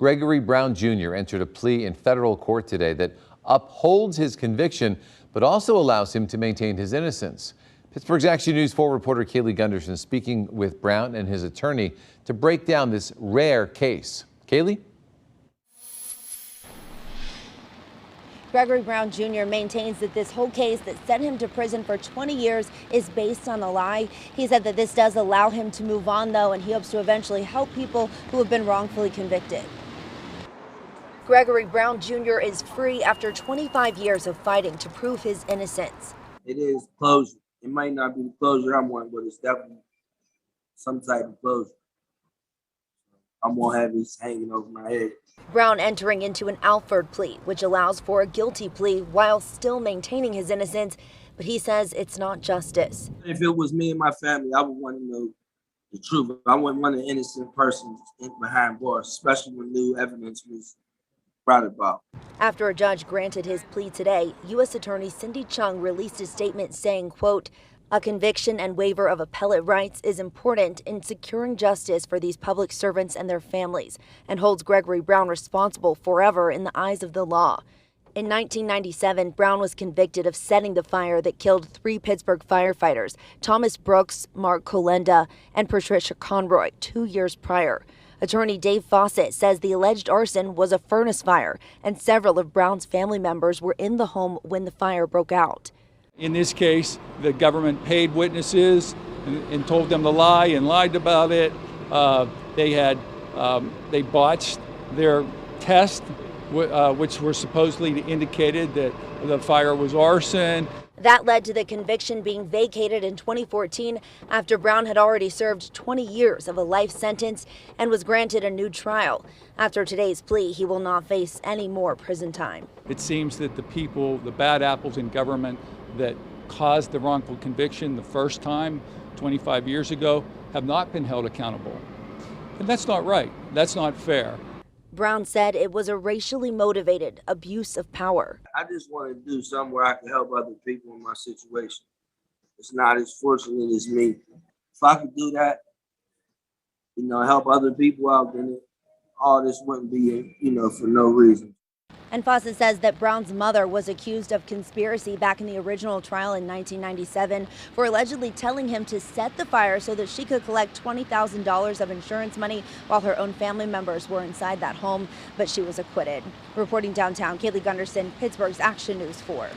Gregory Brown Jr. entered a plea in federal court today that upholds his conviction, but also allows him to maintain his innocence. Pittsburgh's Action News 4 reporter Kaylee Gunderson speaking with Brown and his attorney to break down this rare case. Kaylee? Gregory Brown Jr. maintains that this whole case that sent him to prison for 20 years is based on a lie. He said that this does allow him to move on, though, and he hopes to eventually help people who have been wrongfully convicted. Gregory Brown Jr. is free after 25 years of fighting to prove his innocence. It is closure. It might not be the closure I want, but it's definitely some type of closure. I'm gonna have this hanging over my head. Brown entering into an Alford plea, which allows for a guilty plea while still maintaining his innocence, but he says it's not justice. If it was me and my family, I would want to know the truth. I wouldn't want an innocent person behind bars, especially when new evidence was brought about. After a judge granted his plea today, U.S. Attorney Cindy Chung released a statement saying, quote, "A conviction and waiver of appellate rights is important in securing justice for these public servants and their families, and holds Gregory Brown responsible forever in the eyes of the law." In 1997, Brown was convicted of setting the fire that killed 3 Pittsburgh firefighters, Thomas Brooks, Mark Kolenda, and Patricia Conroy, 2 years prior. Attorney Dave Fawcett says the alleged arson was a furnace fire, and several of Brown's family members were in the home when the fire broke out. In this case, the government paid witnesses and told them to lie and lied about it. They botched their test, which were supposedly indicated that the fire was arson. That led to the conviction being vacated in 2014 after Brown had already served 20 years of a life sentence and was granted a new trial. After today's plea, he will not face any more prison time. It seems that the people, the bad apples in government that caused the wrongful conviction the first time 25 years ago have not been held accountable. And that's not right. That's not fair. Brown said it was a racially motivated abuse of power. I just want to do something where I can help other people in my situation. It's not as fortunate as me. If I could do that, help other people out, then all this wouldn't be, for no reason. And Fawcett says that Brown's mother was accused of conspiracy back in the original trial in 1997 for allegedly telling him to set the fire so that she could collect $20,000 of insurance money while her own family members were inside that home, but she was acquitted. Reporting downtown, Kaylee Gunderson, Pittsburgh's Action News 4.